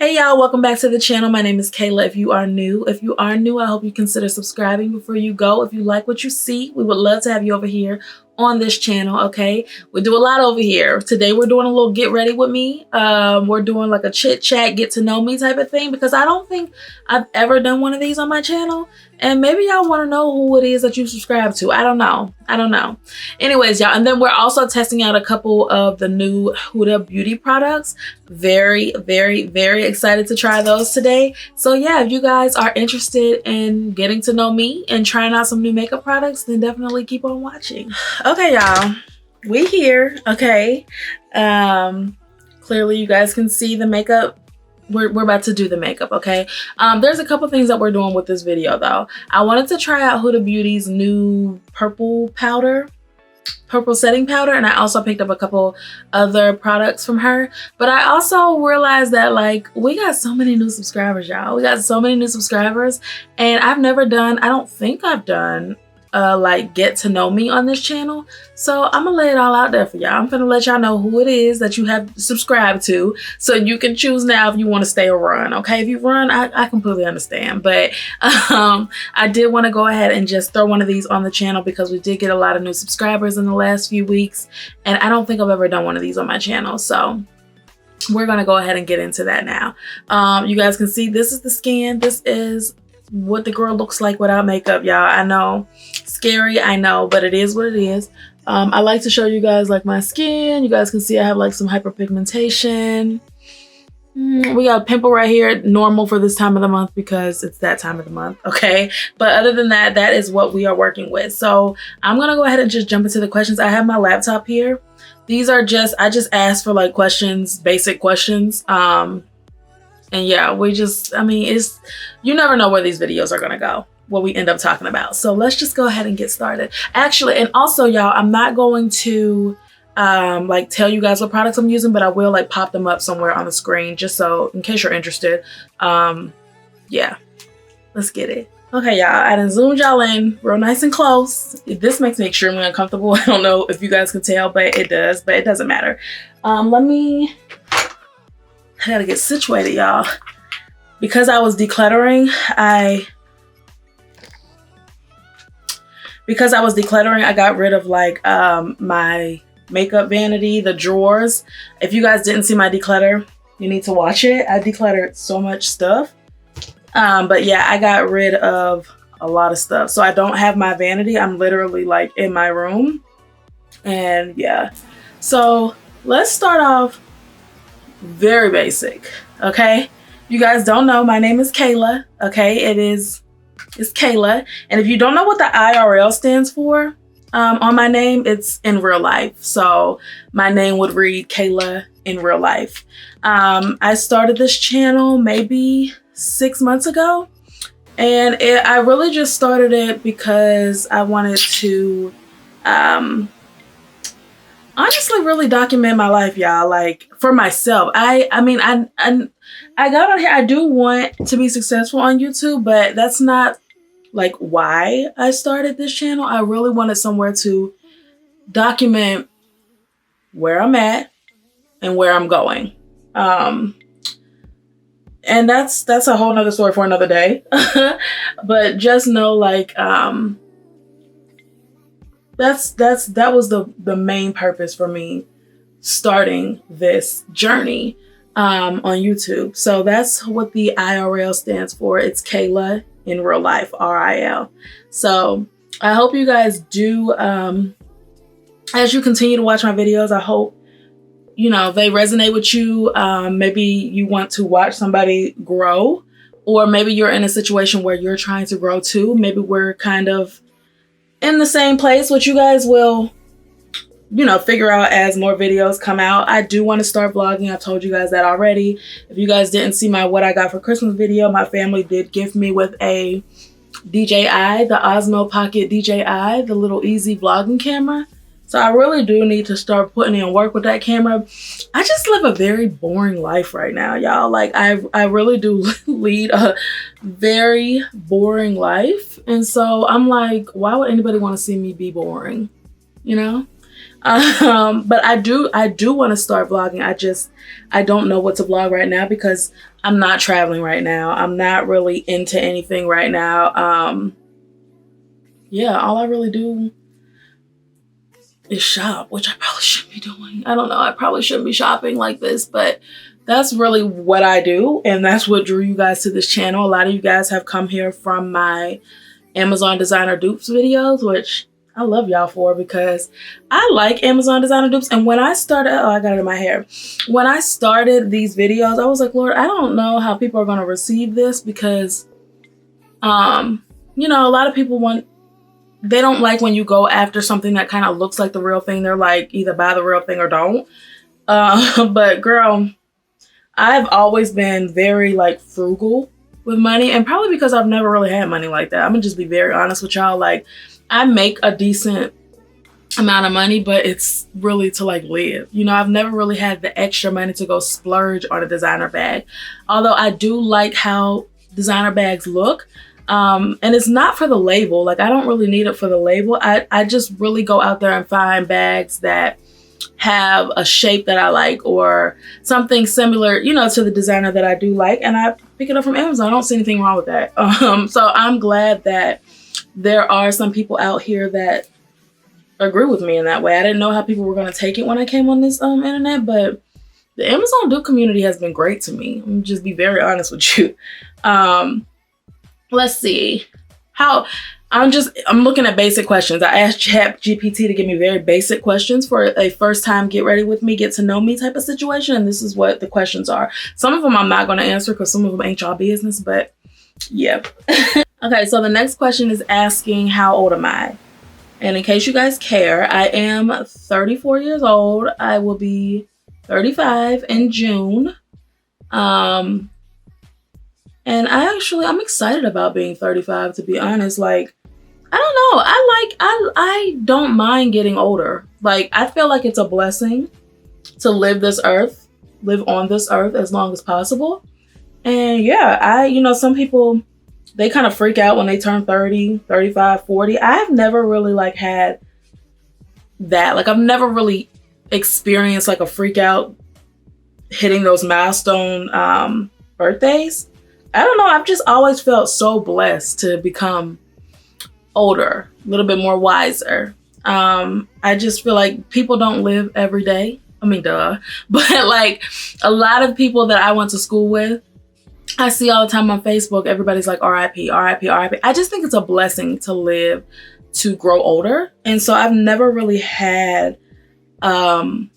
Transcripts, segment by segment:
Hey y'all, welcome back to the channel. My name is Kayla. If you are new, I hope you consider subscribing before you go. If you like what you see, we would love to have you over here on this channel, okay? We do a lot over here. Today we're doing a little get ready with me. We're doing like a chit chat, get to know me type of thing because I don't think I've ever done one of these on my channel. And maybe y'all want to know who it is that you subscribe to. I don't know. Anyways, y'all, and then we're also testing out a couple of the new Huda beauty products. Very excited to try those today. So yeah, if you guys are interested in getting to know me and trying out some new makeup products, then definitely keep on watching. Okay, y'all, we here. Okay, clearly you guys can see the makeup. We're about to do the makeup, okay? There's a couple things that we're doing with this video though. I wanted to try out Huda Beauty's new purple setting powder, and I also picked up a couple other products from her. But I also realized that like we got so many new subscribers, y'all. We got so many new subscribers, and I don't think I've done like get to know me on this channel. So I'm gonna lay it all out there for y'all. I'm gonna let y'all know who it is that you have subscribed to, so you can choose now if you want to stay or run. Okay, if you run, I completely understand, but I did want to go ahead and just throw one of these on the channel because we did get a lot of new subscribers in the last few weeks, and I don't think I've ever done one of these on my channel. So we're gonna go ahead and get into that now. You guys can see this is the skin. This is what the girl looks like without makeup, y'all. I know, scary, I know, but it is what it is. I like to show you guys like my skin. You guys can see I have like some hyperpigmentation. We got a pimple right here, normal for this time of the month because it's that time of the month, okay? But other than that, that is what we are working with. So I'm gonna go ahead and just jump into the questions. I have my laptop here. These are I just asked for like questions, basic questions. And yeah, you never know where these videos are gonna go, what we end up talking about. So let's just go ahead and get started. Actually, and also y'all, I'm not going to like tell you guys what products I'm using, but I will like pop them up somewhere on the screen just so in case you're interested. Yeah, let's get it. Okay, y'all, I done zoomed y'all in real nice and close. This makes me extremely uncomfortable. I don't know if you guys can tell, but it does, but it doesn't matter. I gotta get situated, y'all. Because I was decluttering, I got rid of like my makeup vanity, the drawers. If you guys didn't see my declutter, you need to watch it. I decluttered so much stuff. But yeah, I got rid of a lot of stuff. So I don't have my vanity. I'm literally like in my room. And yeah. So let's start off very basic, okay? You guys don't know, my name is Kayla, okay? It's Kayla. And if you don't know what the IRL stands for on my name, it's in real life. So my name would read Kayla in real life. I started this channel maybe 6 months ago, and I really just started it because I wanted to honestly really document my life, y'all, like for myself. I got on here, I do want to be successful on YouTube, but that's not like why I started this channel. I really wanted somewhere to document where I'm at and where I'm going. And that's a whole nother story for another day. But just know like that was the main purpose for me starting this journey on YouTube. So that's what the IRL stands for. It's Kayla in real life, RIL. So I hope you guys do, as you continue to watch my videos, I hope, you know, they resonate with you. Maybe you want to watch somebody grow, or maybe you're in a situation where you're trying to grow too. Maybe we're kind of in the same place, which you guys will, you know, figure out as more videos come out. I do want to start vlogging. I told you guys that already. If you guys didn't see my what I got for Christmas video, my family did gift me with a DJI, the Osmo Pocket DJI, the little easy vlogging camera. So I really do need to start putting in work with that camera. I just live a very boring life right now, y'all. Like I really do lead a very boring life. And so I'm like, why would anybody want to see me be boring? You know? But I do want to start vlogging. I don't know what to vlog right now because I'm not traveling right now. I'm not really into anything right now. Yeah, all I really do is shop, which I probably shouldn't be doing. I don't know. I probably shouldn't be shopping like this, but that's really what I do. And that's what drew you guys to this channel. A lot of you guys have come here from my Amazon designer dupes videos, which I love y'all for, because I like Amazon designer dupes. And when I started, oh, I got it in my hair. When I started these videos, I was like, Lord, I don't know how people are going to receive this, because, you know, a lot of people they don't like when you go after something that kind of looks like the real thing. They're like, either buy the real thing or don't. But girl, I've always been very like frugal with money, and probably because I've never really had money like that. I'm gonna just be very honest with y'all. Like, I make a decent amount of money, but it's really to like live. You know, I've never really had the extra money to go splurge on a designer bag. Although I do like how designer bags look. And it's not for the label. Like, I don't really need it for the label. I just really go out there and find bags that have a shape that I like, or something similar, you know, to the designer that I do like, and I pick it up from Amazon. I don't see anything wrong with that. So I'm glad that there are some people out here that agree with me in that way. I didn't know how people were going to take it when I came on this internet, but the Amazon dupe community has been great to me. I'm just be very honest with you. Let's see. I'm looking at basic questions. I asked ChatGPT to give me very basic questions for a first time get ready with me, get to know me type of situation. And this is what the questions are. Some of them I'm not going to answer because some of them ain't y'all business, but yeah. Okay, so the next question is asking, how old am I? And in case you guys care, I am 34 years old. I will be 35 in June. And I'm excited about being 35, to be honest. Like, I don't know. I don't mind getting older. Like, I feel like it's a blessing to live on this earth as long as possible. And yeah, you know, some people, they kind of freak out when they turn 30, 35, 40. I've never really like had that. Like, I've never really experienced like a freak out hitting those milestone birthdays. I don't know. I've just always felt so blessed to become older, a little bit more wiser. I just feel like people don't live every day. I mean, duh. But like, a lot of people that I went to school with, I see all the time on Facebook, everybody's like, RIP, RIP, RIP. I just think it's a blessing to live, to grow older. And so I've never really had a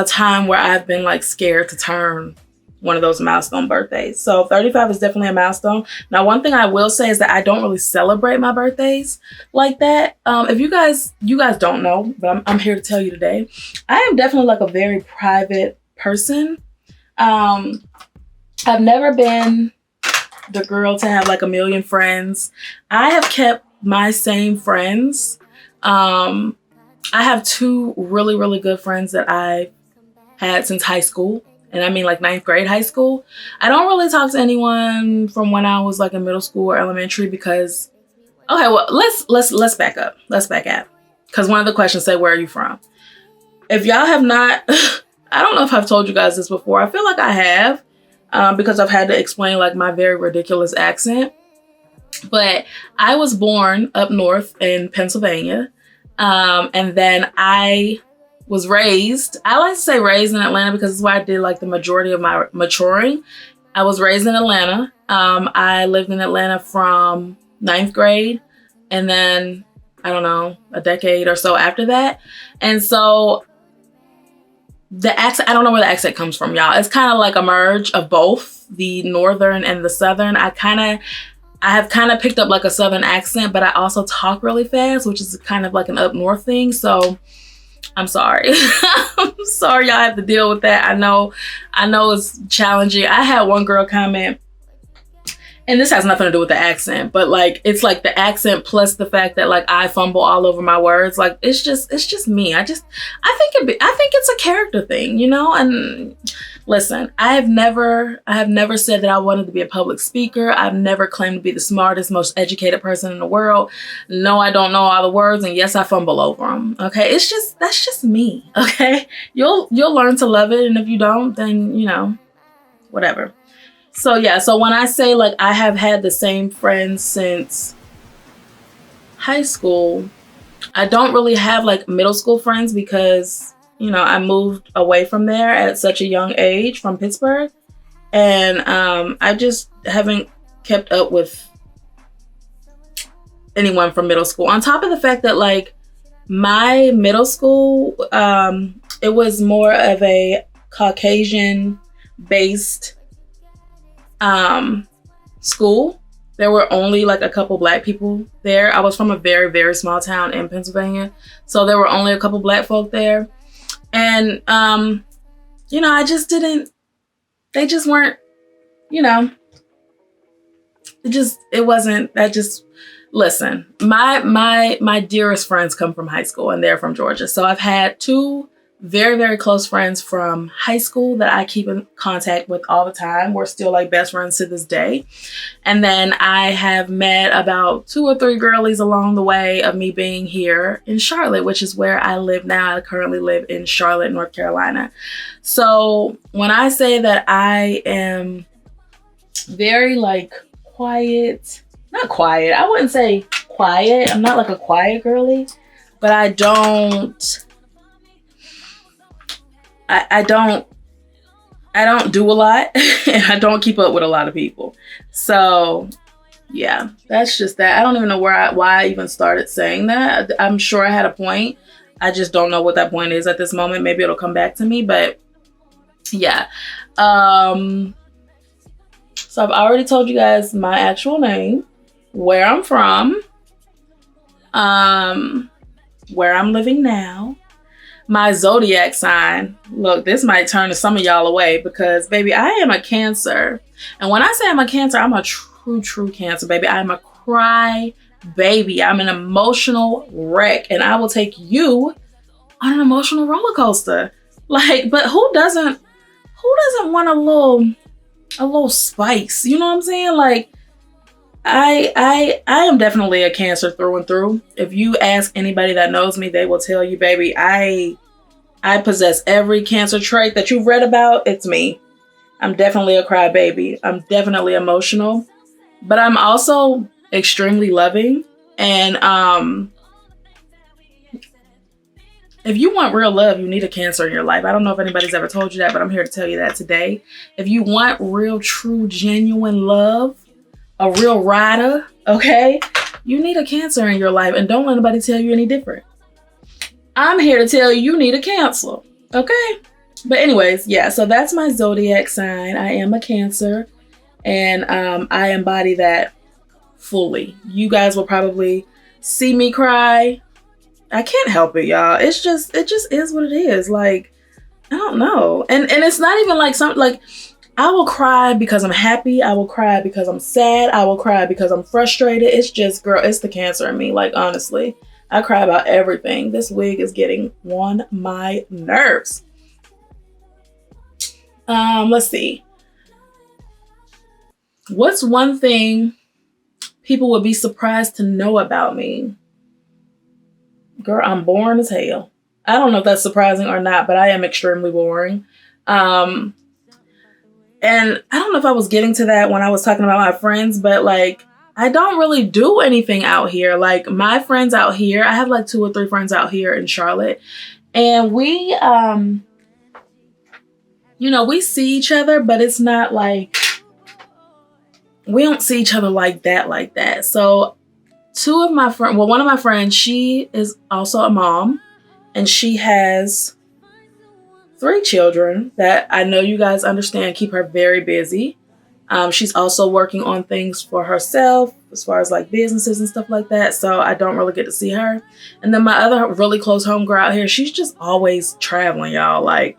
time where I've been like scared to turn one of those milestone birthdays. So 35 is definitely a milestone. Now, one thing I will say is that I don't really celebrate my birthdays like that. If you guys don't know, but I'm here to tell you today, I am definitely like a very private person. I've never been the girl to have like a million friends. I have kept my same friends. I have two really, really good friends that I had since high school. And I mean like 9th grade high school. I don't really talk to anyone from when I was like in middle school or elementary because, okay, well, let's back up. Let's back up. Because one of the questions said, where are you from? If y'all have not, I don't know if I've told you guys this before. I feel like I have because I've had to explain like my very ridiculous accent. But I was born up north in Pennsylvania. And then I was raised, I like to say raised in Atlanta because it's where I did like the majority of my maturing. I was raised in Atlanta. I lived in Atlanta from 9th grade and then, I don't know, a decade or so after that. And so the accent, I don't know where the accent comes from, y'all. It's kind of like a merge of both the northern and the southern. I have kind of picked up like a southern accent, but I also talk really fast, which is kind of like an up north thing. So I'm sorry. I'm sorry y'all have to deal with that. I know it's challenging. I had one girl comment, and this has nothing to do with the accent, but like, it's like the accent plus the fact that like I fumble all over my words. Like, it's just me. I think it's a character thing, you know? And listen, I have never said that I wanted to be a public speaker. I've never claimed to be the smartest, most educated person in the world. No, I don't know all the words, and yes, I fumble over them. Okay, that's just me. Okay, you'll learn to love it, and if you don't, then you know, whatever. So yeah, so when I say like I have had the same friends since high school, I don't really have like middle school friends because, you know, I moved away from there at such a young age from Pittsburgh. And I just haven't kept up with anyone from middle school. On top of the fact that like my middle school, it was more of a Caucasian based school. There were only like a couple black people there. I was from a very, very small town in Pennsylvania. So there were only a couple black folk there. And, you know, they just weren't, you know, listen, my dearest friends come from high school and they're from Georgia. So I've had two very, very close friends from high school that I keep in contact with all the time. We're still like best friends to this day. And then I have met about 2 or 3 girlies along the way of me being here in Charlotte, which is where I live now. I currently live in Charlotte, North Carolina. So when I say that I am very like quiet, not quiet, I wouldn't say quiet. I'm not like a quiet girly, but I don't do a lot and I don't keep up with a lot of people. So yeah, that's just that. I don't even know why I even started saying that. I'm sure I had a point. I just don't know what that point is at this moment. Maybe it'll come back to me, but yeah. So I've already told you guys my actual name, where I'm from, where I'm living now, my zodiac sign. Look, this might turn some of y'all away because, baby, I am a Cancer. And when I say I'm a Cancer, I'm a true Cancer, baby. I'm a cry baby. I'm an emotional wreck. And I will take you on an emotional roller coaster. Like, but who doesn't want a little spice? You know what I'm saying? Like, I am definitely a Cancer through and through. If you ask anybody that knows me, they will tell you, baby, I possess every Cancer trait that you've read about. It's me. I'm definitely a crybaby. I'm definitely emotional, but I'm also extremely loving. And if you want real love, you need a Cancer in your life. I don't know if anybody's ever told you that, but I'm here to tell you that today. If you want real, true, genuine love, a real rider, okay, you need a Cancer in your life, and don't let anybody tell you any different. I'm here to tell you need a Cancer, okay? But anyways, yeah, so that's my zodiac sign. I am a Cancer, and I embody that fully. You guys will probably see me cry. I can't help it, y'all. It just is what it is. Like, I don't know. And it's not even like something like, I will cry because I'm happy. I will cry because I'm sad. I will cry because I'm frustrated. It's just, girl, it's the Cancer in me. Like, honestly, I cry about everything. This wig is getting on my nerves. Let's see. What's one thing people would be surprised to know about me? Girl, I'm boring as hell. I don't know if that's surprising or not, but I am extremely boring. And I don't know if I was getting to that when I was talking about my friends, but like, I don't really do anything out here. Like, my friends out here, I have like 2 or 3 friends out here in Charlotte, and we, you know, we see each other, but it's not like, we don't see each other like that. So 2 of my friends, well, one of my friends, she is also a mom, and she has 3 children that I know you guys understand keep her very busy. She's also working on things for herself as far as like businesses and stuff like that. So I don't really get to see her. And then my other really close homegirl out here, she's just always traveling, y'all. Like,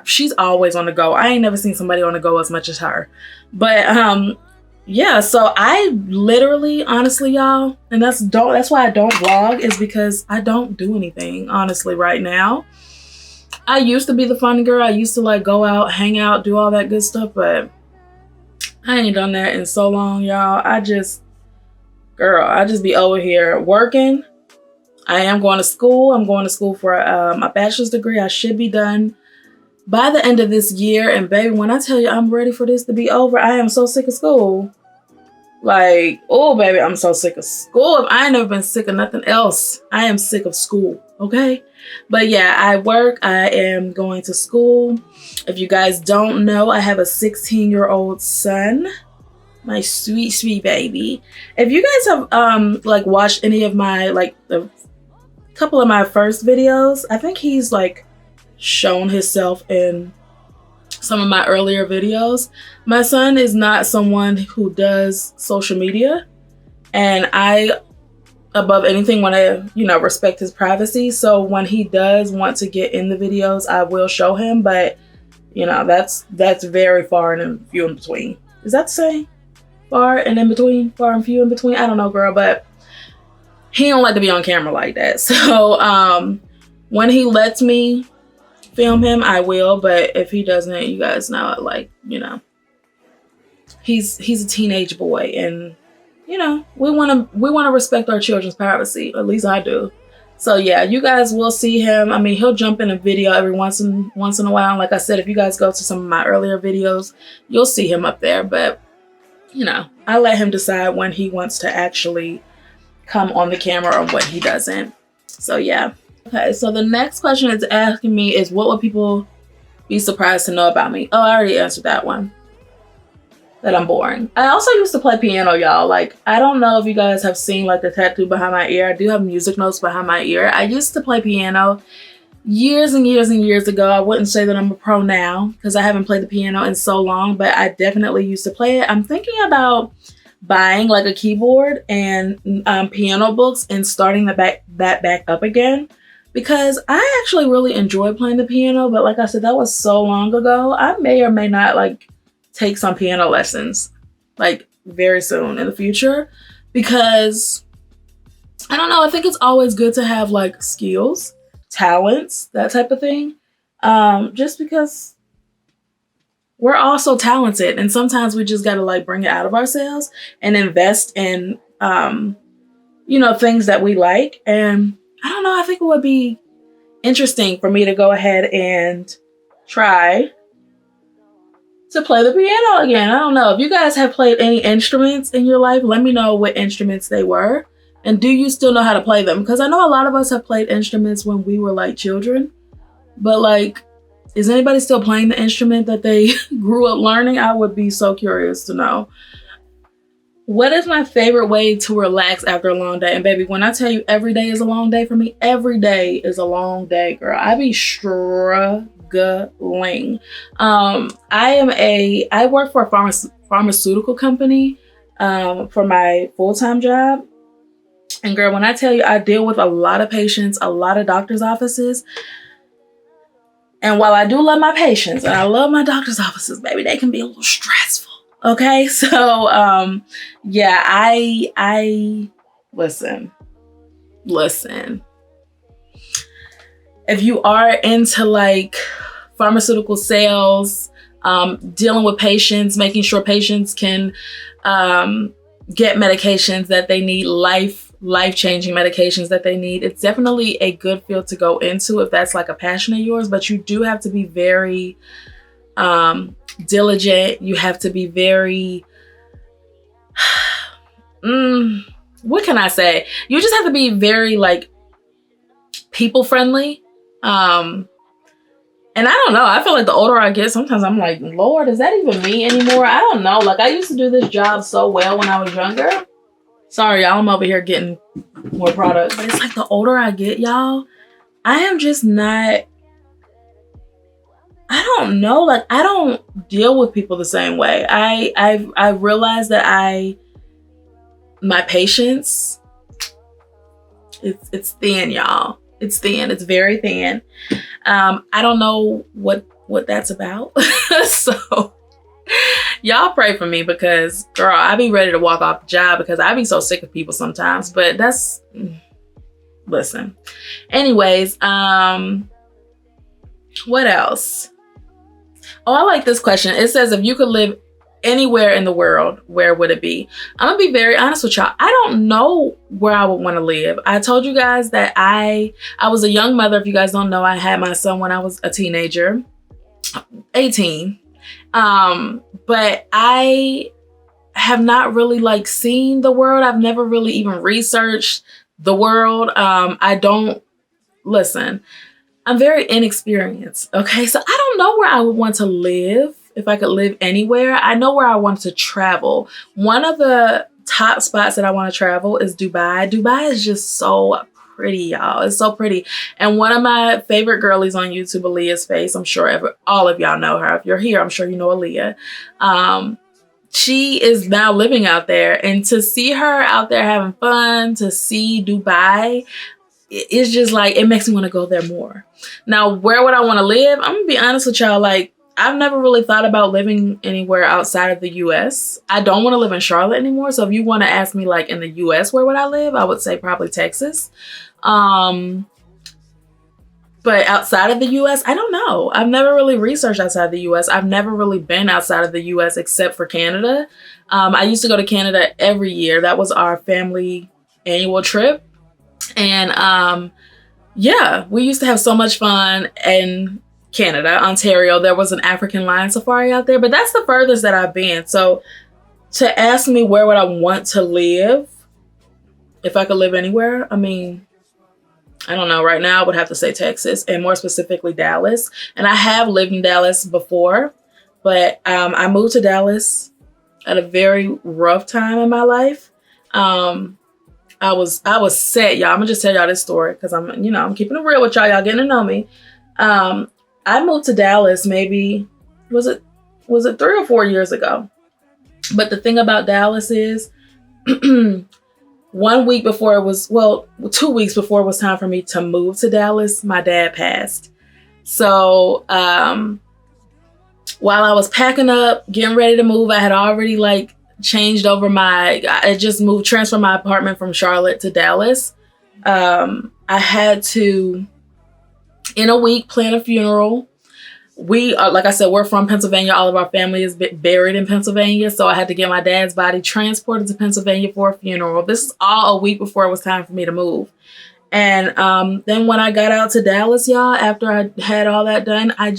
she's always on the go. I ain't never seen somebody on the go as much as her. But yeah, so I literally, honestly, y'all, and that's why I don't vlog, is because I don't do anything, honestly, right now. I used to be the fun girl. I used to like go out, hang out, do all that good stuff, but I ain't done that in so long, y'all. I just be over here working. I am going to school. I'm going to school for a bachelor's degree. I should be done by the end of this year. And baby, when I tell you I'm ready for this to be over, I am so sick of school. Like, oh baby, I'm so sick of school. If I ain't never been sick of nothing else, I am sick of school, okay? But yeah, I work, I am going to school. If you guys don't know, I have a 16-year-old son, my sweet, sweet baby. If you guys have like watched any of my, like the couple of my first videos, I think he's like shown himself in some of my earlier videos. My son is not someone who does social media, and I, above anything, want to, you know, respect his privacy. So when he does want to get in the videos, I will show him, but you know, that's very far and few in between. Is that the same? Far and in between? Far and few in between? I don't know, girl, but he don't like to be on camera like that. So when he lets me film him, I will, but if he doesn't, you guys know, like, you know, he's a teenage boy, and you know, we want to respect our children's privacy. At least I do. So yeah, you guys will see him. I mean, he'll jump in a video every once in a while. Like I said, if you guys go to some of my earlier videos, you'll see him up there, but you know, I let him decide when he wants to actually come on the camera or when he doesn't. So yeah. Okay, so the next question it's asking me is, what would people be surprised to know about me? Oh, I already answered that one. That I'm boring. I also used to play piano, y'all. Like, I don't know if you guys have seen like the tattoo behind my ear. I do have music notes behind my ear. I used to play piano years and years and years ago. I wouldn't say that I'm a pro now because I haven't played the piano in so long, but I definitely used to play it. I'm thinking about buying like a keyboard and piano books and starting that back up again, because I actually really enjoy playing the piano. But like I said, that was so long ago. I may or may not like take some piano lessons like very soon in the future, because I don't know, I think it's always good to have like skills, talents, that type of thing, just because we're all so talented, and sometimes we just got to like bring it out of ourselves and invest in you know, things that we like. And I don't know, I think it would be interesting for me to go ahead and try to play the piano again. I don't know. If you guys have played any instruments in your life, let me know what instruments they were. And do you still know how to play them? Because I know a lot of us have played instruments when we were like children. But like, is anybody still playing the instrument that they grew up learning? I would be so curious to know. What is my favorite way to relax after a long day? And baby, when I tell you every day is a long day for me, every day is a long day, girl. I be struggling. I work for a pharmaceutical company for my full-time job. And girl, when I tell you, I deal with a lot of patients, a lot of doctor's offices. And while I do love my patients and I love my doctor's offices, baby, they can be a little stressful. Okay, so yeah, I listen. If you are into like pharmaceutical sales, dealing with patients, making sure patients can get medications that they need, life-changing medications that they need, it's definitely a good field to go into if that's like a passion of yours. But you do have to be very diligent. You have to be very what can I say? You just have to be very like people friendly. And I don't know, I feel like the older I get, sometimes I'm like, Lord, is that even me anymore? I don't know. Like, I used to do this job so well when I was younger. Sorry, y'all, I'm over here getting more product. But it's like the older I get, y'all, I am just not, I don't know, like I don't deal with people the same way. I realized that my patience, it's thin, y'all. It's thin. It's very thin. I don't know what that's about. So y'all pray for me, because girl, I be ready to walk off the job because I be so sick of people sometimes. But that's, listen. Anyways, what else? Oh, I like this question. It says, if you could live anywhere in the world, where would it be? I'm gonna be very honest with y'all. I don't know where I would want to live. I told you guys that I was a young mother. If you guys don't know, I had my son when I was a teenager. 18. But I have not really like seen the world. I've never really even researched the world. I don't listen. I'm very inexperienced. Okay, so I don't know where I would want to live if I could live anywhere. I know where I want to travel. One of the top spots that I want to travel is Dubai. Dubai is just so pretty, y'all. It's so pretty. And one of my favorite girlies on YouTube, Aaliyah's Face. I'm sure all of y'all know her. If you're here, I'm sure you know Aaliyah. She is now living out there, and to see her out there having fun, to see Dubai, it's just like, it makes me want to go there more. Now, where would I want to live? I'm gonna be honest with y'all, like, I've never really thought about living anywhere outside of the US. I don't want to live in Charlotte anymore. So if you want to ask me like in the US, where would I live? I would say probably Texas. But outside of the US, I don't know. I've never really researched outside the US. I've never really been outside of the US except for Canada. I used to go to Canada every year. That was our family annual trip. And yeah, we used to have so much fun in Canada, Ontario. There was an African lion safari out there, but that's the furthest that I've been. So to ask me where would I want to live if I could live anywhere, I mean, I don't know. Right now, I would have to say Texas, and more specifically Dallas. And I have lived in Dallas before, but I moved to Dallas at a very rough time in my life. I was set, y'all. I'm gonna just tell y'all this story because I'm keeping it real with y'all. Y'all getting to know me. I moved to Dallas maybe was it 3 or 4 years ago. But the thing about Dallas is 1 week before it was, 2 weeks before it was time for me to move to Dallas, my dad passed. So while I was packing up, getting ready to move, I had already like changed over I just transferred my apartment from Charlotte to Dallas. I had to, in a week, plan a funeral. We are, like I said, we're from Pennsylvania. All of our family is buried in Pennsylvania. So I had to get my dad's body transported to Pennsylvania for a funeral. This is all a week before it was time for me to move. And then when I got out to Dallas, y'all, after I had all that done, I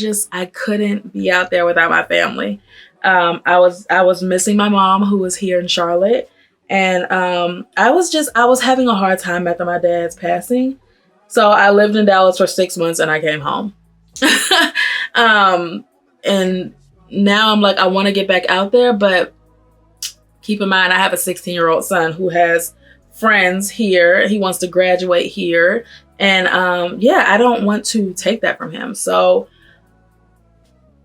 couldn't be out there without my family. I was missing my mom, who was here in Charlotte. And I was having a hard time after my dad's passing. So I lived in Dallas for 6 months and I came home. And now I'm like, I want to get back out there, but keep in mind, I have a 16-year-old son who has friends here. He wants to graduate here. And yeah, I don't want to take that from him. So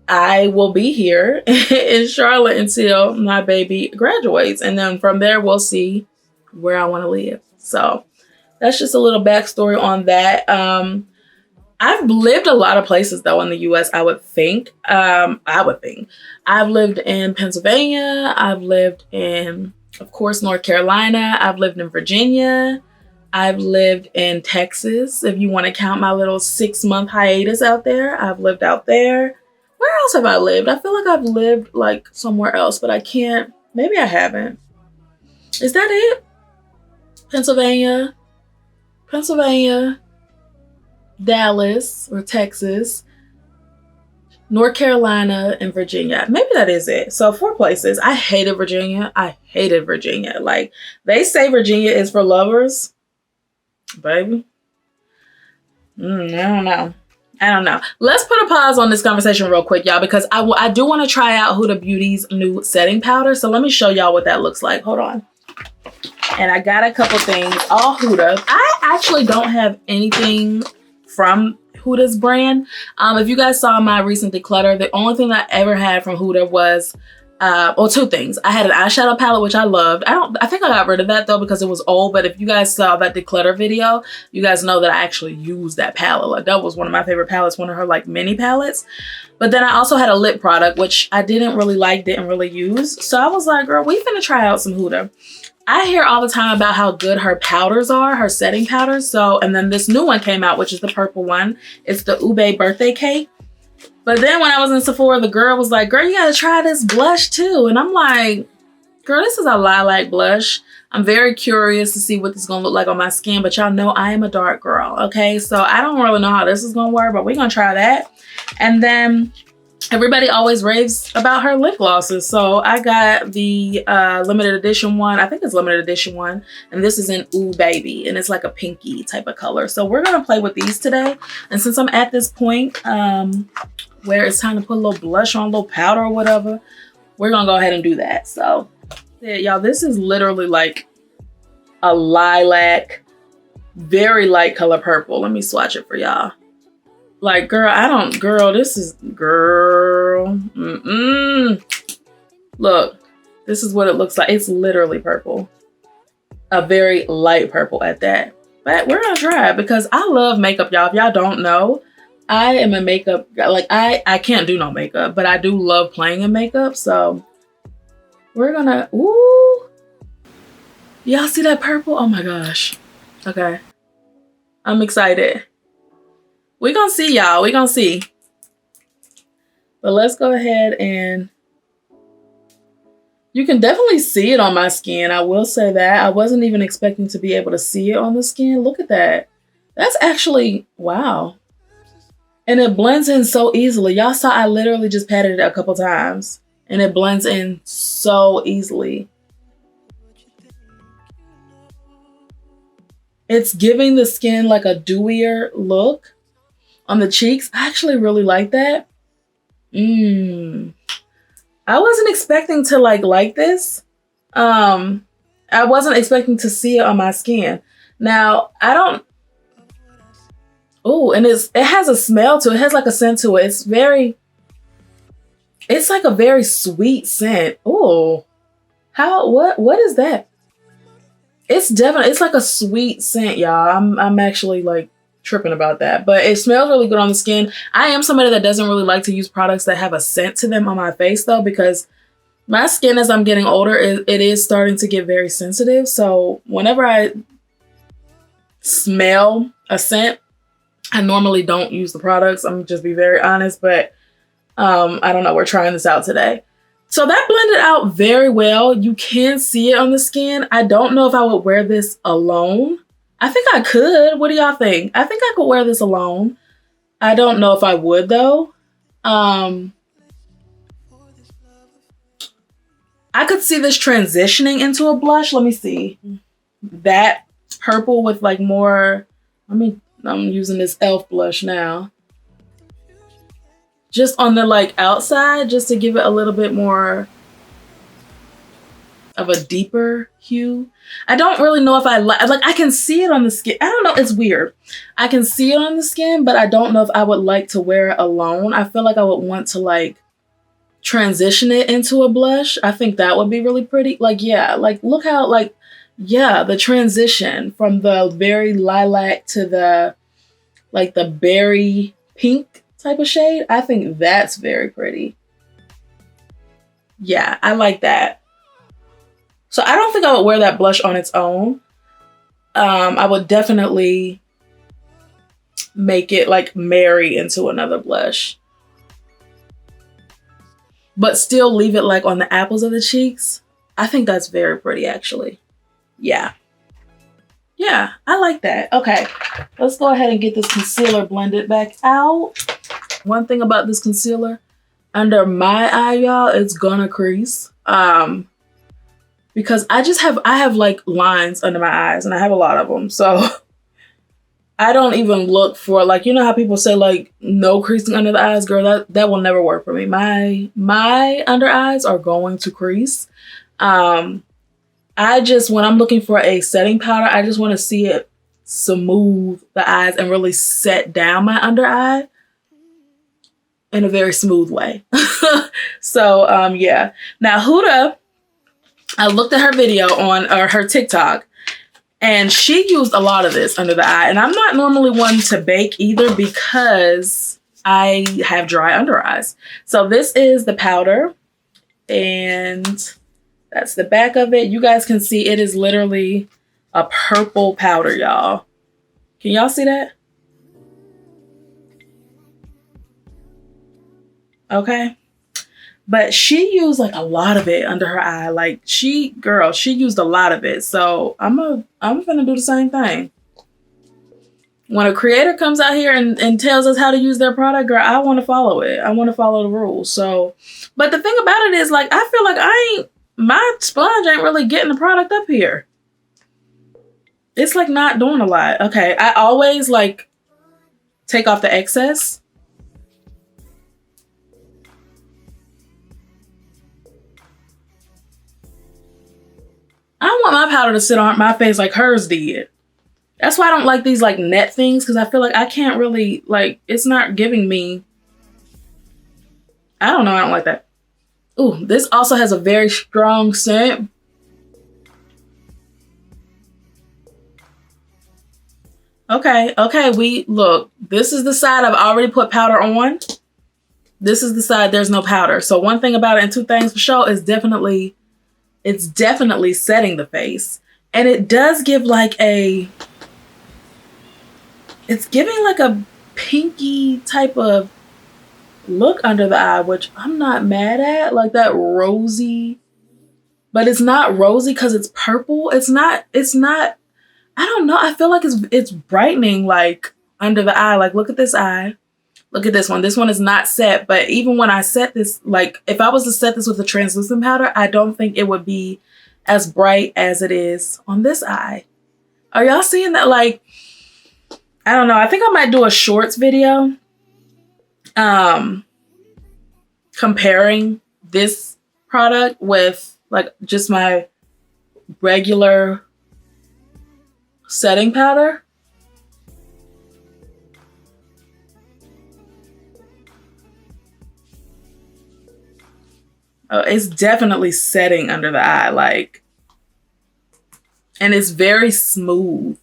I will be here in Charlotte until my baby graduates. And then from there, we'll see where I want to live. So that's just a little backstory on that. I've lived a lot of places though in the US, I would think. I've lived in Pennsylvania. I've lived in, of course, North Carolina. I've lived in Virginia. I've lived in Texas. If you want to count my little 6-month hiatus out there, I've lived out there. Where else have I lived? I feel like I've lived like somewhere else, but I can't. Maybe I haven't. Is that it? Pennsylvania, Dallas or Texas, North Carolina, and Virginia. Maybe that is it. So 4 places. I hated Virginia. Like, they say Virginia is for lovers. Baby. I don't know. Let's put a pause on this conversation real quick, y'all, because I do want to try out Huda Beauty's new setting powder. So let me show y'all what that looks like. Hold on. And I got a couple things. All Huda. I actually don't have anything from Huda's brand. If you guys saw my recent declutter, the only thing that I ever had from Huda was 2 things. I had an eyeshadow palette, which I loved. I think I got rid of that though because it was old, but if you guys saw that declutter video, you guys know that I actually used that palette. Like, that was one of my favorite palettes, one of her like mini palettes. But then I also had a lip product, which I didn't really use. So I was like, girl, we finna try out some Huda. I hear all the time about how good her powders are, her setting powders. So, and then this new one came out, which is the purple one. It's the Ube birthday cake. But then when I was in Sephora, the girl was like, girl, you gotta try this blush too. And I'm like, girl, this is a lilac blush. I'm very curious to see what this is gonna look like on my skin, but y'all know I am a dark girl, okay? So I don't really know how this is gonna work, but we're gonna try that. And then everybody always raves about her lip glosses. So I got the limited edition one. I think it's limited edition one. And this is in Ooh Baby. And it's like a pinky type of color. So we're going to play with these today. And since I'm at this point where it's time to put a little blush on, a little powder or whatever, we're going to go ahead and do that. So yeah, y'all, this is literally like a lilac, very light color purple. Let me swatch it for y'all. Like, girl, this is, girl. Look, this is what it looks like. It's literally purple. A very light purple at that. But we're gonna try it because I love makeup, y'all. If y'all don't know, I am a makeup, like I can't do no makeup, but I do love playing in makeup. So we're gonna, ooh. Y'all see that purple? Oh my gosh. Okay. I'm excited. We're gonna see, y'all. We're gonna see. But let's go ahead and you can definitely see it on my skin. I will say that. I wasn't even expecting to be able to see it on the skin. Look at that. That's actually, wow. And it blends in so easily. Y'all saw I literally just patted it a couple times and it blends in so easily. It's giving the skin like a dewier look on the cheeks. I actually really like that. I wasn't expecting to like this. I wasn't expecting to see it on my skin. Now, I don't, oh, and it has a smell to it. It has like a scent to it. It's like a very sweet scent. Oh, what is that? It's like a sweet scent, y'all. I'm actually like tripping about that, but it smells really good on the skin. I am somebody that doesn't really like to use products that have a scent to them on my face though, because my skin as I'm getting older, it is starting to get very sensitive. So whenever I smell a scent, I normally don't use the products. I'm just be very honest, but I don't know. We're trying this out today. So that blended out very well. You can see it on the skin. I don't know if I would wear this alone. I think I could. What do y'all think? I think I could wear this alone. I don't know if I would though. I could see this transitioning into a blush. Let me see. That purple with like more, I'm using this e.l.f. blush now. Just on the like outside, just to give it a little bit more of a deeper hue. I don't really know if I like I can see it on the skin. I don't know, it's weird. I can see it on the skin, but I don't know if I would like to wear it alone. I feel like I would want to like transition it into a blush. I think that would be really pretty. Like, yeah, like look how like, yeah, the transition from the very lilac to the like the berry pink type of shade. I think that's very pretty. Yeah, I like that. So I don't think I would wear that blush on its own. I would definitely make it like marry into another blush, but still leave it like on the apples of the cheeks. I think that's very pretty actually. Yeah. Yeah, I like that. Okay, let's go ahead and get this concealer blended back out. One thing about this concealer, under my eye, y'all, it's gonna crease. Because I have like lines under my eyes and I have a lot of them. So I don't even look for like, you know how people say like no creasing under the eyes, girl, that will never work for me. My under eyes are going to crease. When I'm looking for a setting powder, I just want to see it smooth the eyes and really set down my under eye in a very smooth way. So, yeah. Now, Huda, I looked at her video on her TikTok, and she used a lot of this under the eye. And I'm not normally one to bake either because I have dry under eyes. So this is the powder, and that's the back of it. You guys can see it is literally a purple powder, y'all. Can y'all see that? Okay. But she used like a lot of it under her eye. Like she used a lot of it. So I'm gonna do the same thing. When a creator comes out here and tells us how to use their product, girl, I want to follow it. I want to follow the rules. So, but the thing about it is, like, I feel like my sponge ain't really getting the product up here. It's like not doing a lot. Okay, I always like take off the excess. I don't want my powder to sit on my face like hers did. That's why I don't like these like net things, because I feel like I can't really, like, it's not giving me, I don't know, I don't like that. Ooh, this also has a very strong scent. Okay, look, this is the side I've already put powder on. This is the side there's no powder. So one thing about it, and two things for sure, is it's definitely setting the face. And it does give like it's giving like a pinky type of look under the eye, which I'm not mad at. Like that rosy, but it's not rosy because it's purple. It's not, I don't know. I feel like it's brightening like under the eye. Like look at this eye. Look at this one. This one is not set, but even when I set this, like if I was to set this with a translucent powder, I don't think it would be as bright as it is on this eye. Are y'all seeing that? Like, I don't know. I think I might do a shorts video comparing this product with like just my regular setting powder. Oh, it's definitely setting under the eye, like, and it's very smooth.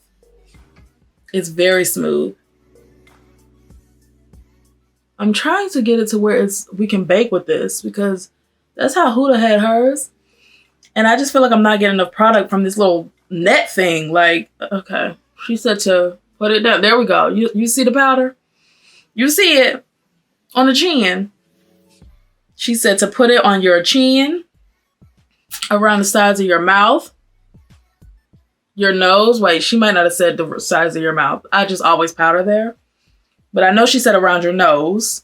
It's very smooth. I'm trying to get it to where we can bake with this, because that's how Huda had hers. And I just feel like I'm not getting enough product from this little net thing. Like, okay, she said to put it down. There we go. You see the powder? You see it on the chin. She said to put it on your chin, around the sides of your mouth, your nose. Wait, she might not have said the size of your mouth. I just always powder there. But I know she said around your nose.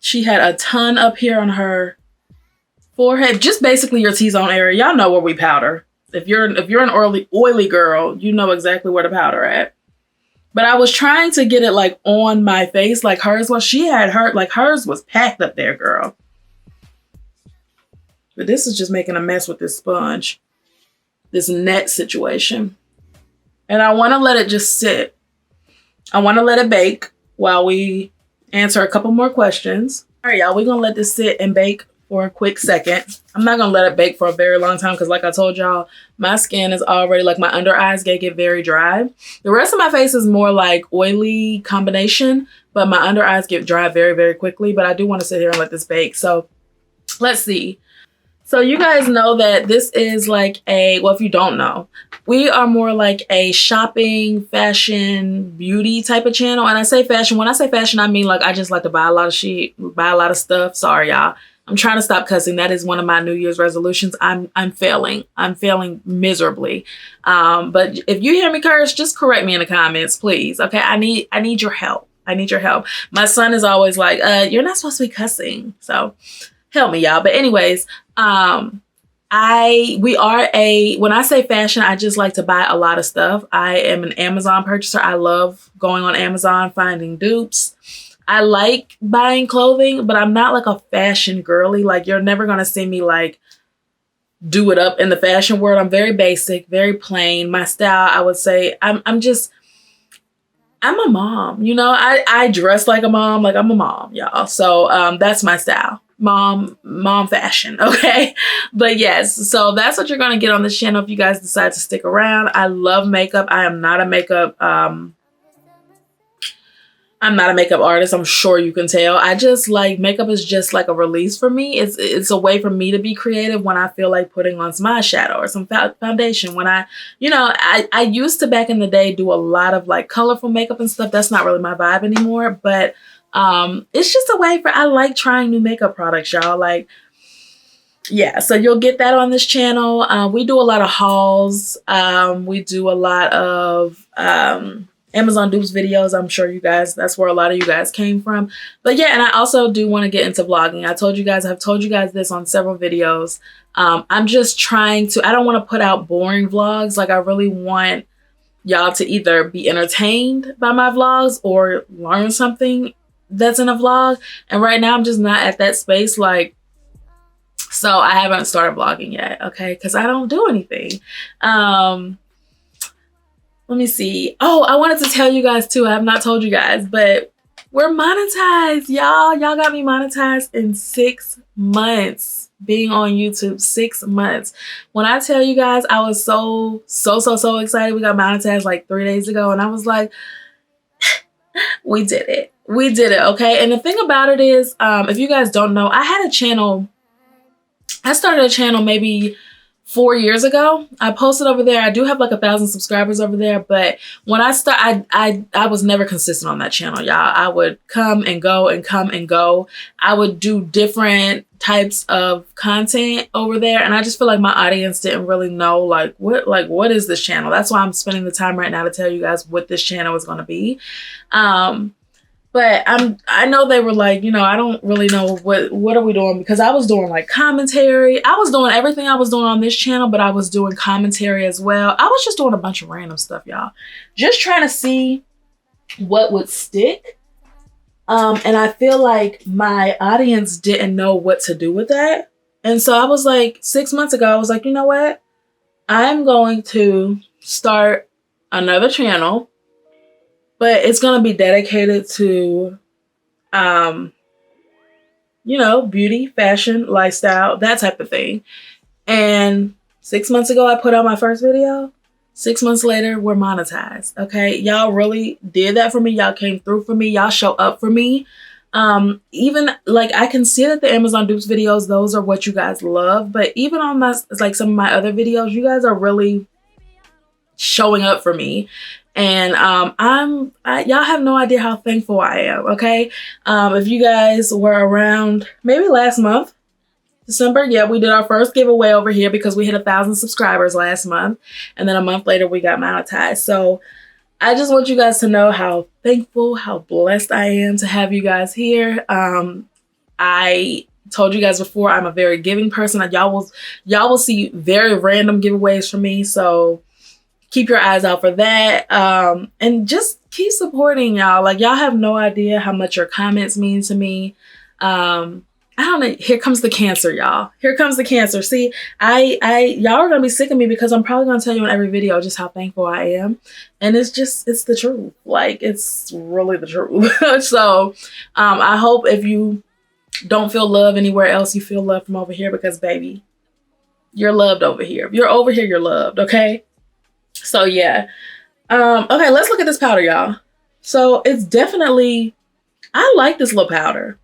She had a ton up here on her forehead. Just basically your T-zone area. Y'all know where we powder. If you're an oily girl, you know exactly where to powder at. But I was trying to get it like on my face like hers was. She had hers was packed up there, girl. But this is just making a mess with this sponge. This net situation. And I want to let it just sit. I want to let it bake while we answer a couple more questions. All right, y'all, we're going to let this sit and bake for a quick second. I'm not going to let it bake for a very long time because like I told y'all, my skin is already, like my under eyes get very dry. The rest of my face is more like oily combination, but my under eyes get dry very, very quickly. But I do want to sit here and let this bake. So let's see. So you guys know that this is like well, if you don't know, we are more like a shopping, fashion, beauty type of channel. And I say fashion, when I say fashion, I mean like I just like to buy a lot of shit, buy a lot of stuff. Sorry, y'all. I'm trying to stop cussing. That is one of my New Year's resolutions. I'm failing. I'm failing miserably. But if you hear me curse, just correct me in the comments, please. Okay, I need your help. I need your help. My son is always like, you're not supposed to be cussing. So help me, y'all. But anyways, when I say fashion, I just like to buy a lot of stuff. I am an Amazon purchaser. I love going on Amazon, finding dupes. I like buying clothing, but I'm not like a fashion girly. Like you're never going to see me like do it up in the fashion world. I'm very basic, very plain. My style, I would say I'm a mom, you know, I dress like a mom, like I'm a mom, y'all. So that's my style. Mom fashion, okay? But yes, so that's what you're gonna get on this channel if you guys decide to stick around. I love makeup. I am not a makeup I'm not a makeup artist. I'm sure you can tell. I just like makeup is just like a release for me. It's a way for me to be creative when I feel like putting on some eyeshadow or some foundation. When I used to back in the day do a lot of like colorful makeup and stuff. That's not really my vibe anymore. But it's just a way I like trying new makeup products, y'all. Like yeah, so you'll get that on this channel. We do a lot of hauls. We do a lot of Amazon dupes videos. I'm sure you guys, that's where a lot of you guys came from. But yeah, and I also do want to get into vlogging. I've told you guys this on several videos. I'm just trying to, I don't want to put out boring vlogs. Like, I really want y'all to either be entertained by my vlogs or learn something that's in a vlog. And right now I'm just not at that space. Like, so I haven't started vlogging yet, okay? Because I don't do anything. Let me see. Oh, I wanted to tell you guys too. I have not told you guys, but we're monetized, y'all. Y'all got me monetized in 6 months being on YouTube. 6 months. When I tell you guys, I was so excited. We got monetized like 3 days ago, and I was like, we did it. We did it, okay? And the thing about it is, if you guys don't know, I had a channel. I started a channel maybe 4 years ago. I posted over there. I do have like 1,000 subscribers over there, but when I I was never consistent on that channel, y'all. I would come and go and come and go. I would do different types of content over there, and I just feel like my audience didn't really know what is this channel. That's why I'm spending the time right now to tell you guys what this channel is going to be. But I know they were like, you know, I don't really know what are we doing, because I was doing like commentary. I was doing everything I was doing on this channel, but I was doing commentary as well. I was just doing a bunch of random stuff, y'all. Just trying to see what would stick. And I feel like my audience didn't know what to do with that. And so I was like, 6 months ago, I was like, you know what? I'm going to start another channel, but it's going to be dedicated to, you know, beauty, fashion, lifestyle, that type of thing. And 6 months ago, I put out my first video. 6 months later, we're monetized. Okay. Y'all really did that for me. Y'all came through for me. Y'all show up for me. Even like, I can see that the Amazon dupes videos, those are what you guys love. But even on my, like some of my other videos, you guys are really showing up for me. And y'all have no idea how thankful I am, okay? If you guys were around maybe last month, December, yeah, we did our first giveaway over here because we hit 1,000 subscribers last month. And then a month later, we got monetized. So I just want you guys to know how thankful, how blessed I am to have you guys here. I told you guys before, I'm a very giving person. Y'all will see very random giveaways from me. So keep your eyes out for that. And just keep supporting y'all. Like, y'all have no idea how much your comments mean to me. I don't know. Here comes the cancer, y'all. Here comes the cancer. See, y'all are going to be sick of me because I'm probably going to tell you in every video just how thankful I am. And it's the truth. Like, it's really the truth. So, I hope if you don't feel love anywhere else, you feel love from over here, because baby, you're loved over here. If you're over here, you're loved. Okay. So yeah. Okay, let's look at this powder, y'all. So it's definitely, I like this little powder.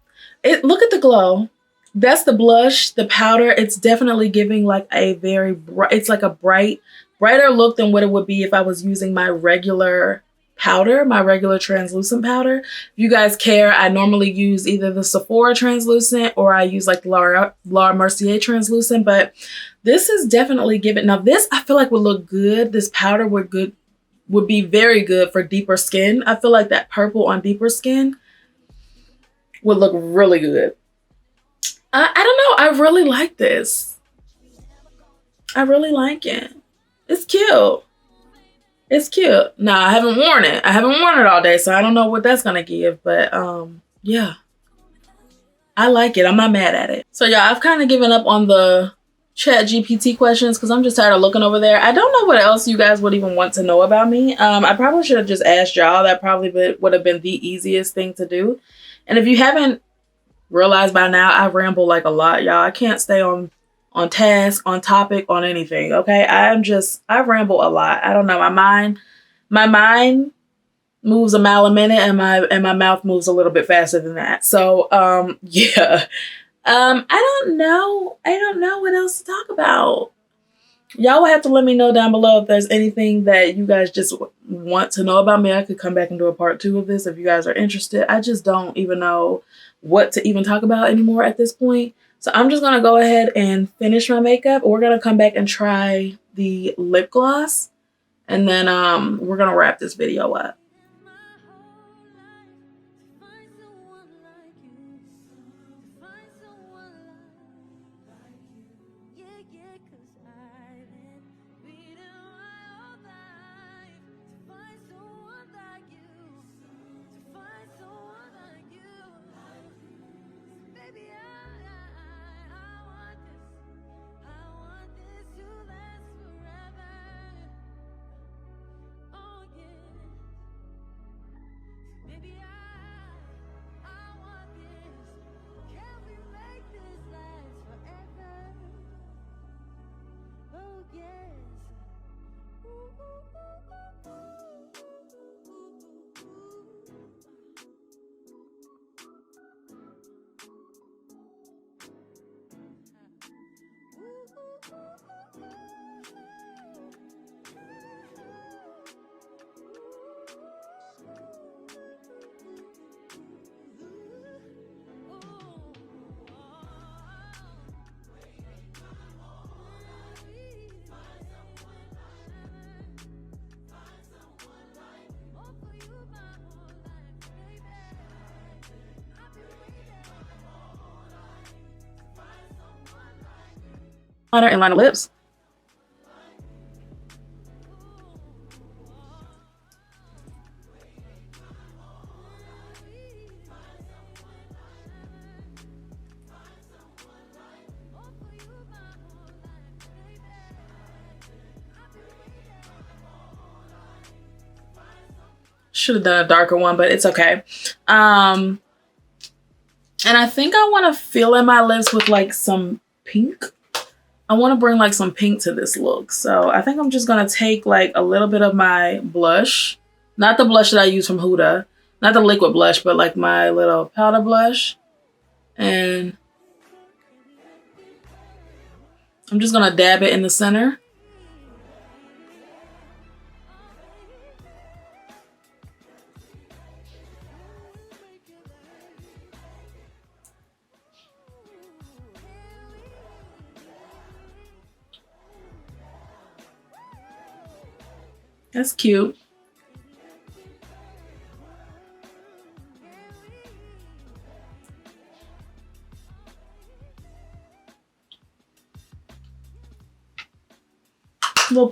Look at the glow. That's the blush, the powder. It's definitely giving like a very bright, it's like a brighter look than what it would be if I was using my regular powder, my regular translucent powder. If you guys care, I normally use either the Sephora translucent or I use like Laura Mercier translucent, but this is definitely giving. Now this I feel like would look good. This powder would be very good for deeper skin. I feel like that purple on deeper skin would look really good. I don't know. I really like this. I really like it. It's cute. It's cute. Now, I haven't worn it. I haven't worn it all day, so I don't know what that's going to give. But, yeah. I like it. I'm not mad at it. So, yeah, I've kind of given up on the ChatGPT questions because I'm just tired of looking over there. I don't know what else you guys would even want to know about me. I probably should have just asked y'all. That probably would have been the easiest thing to do. And if you haven't realized by now, I ramble like a lot, y'all. I can't stay on task, on topic, on anything. Okay. I ramble a lot. I don't know. My mind moves a mile a minute and my mouth moves a little bit faster than that. So, yeah. I don't know what else to talk about. Y'all will have to let me know down below if there's anything that you guys just want to know about me. I could come back and do a part 2 of this if you guys are interested. I just don't even know what to even talk about anymore at this point. So I'm just gonna go ahead and finish my makeup. We're gonna come back and try the lip gloss, and then we're gonna wrap this video up. Liner and liner lips. Should have done a darker one, but it's okay. And I think I want to fill in my lips with like some pink. I want to bring like some pink to this look. So I think I'm just going to take like a little bit of my blush. Not the blush that I use from Huda. Not the liquid blush, but like my little powder blush. And I'm just going to dab it in the center. That's cute. Little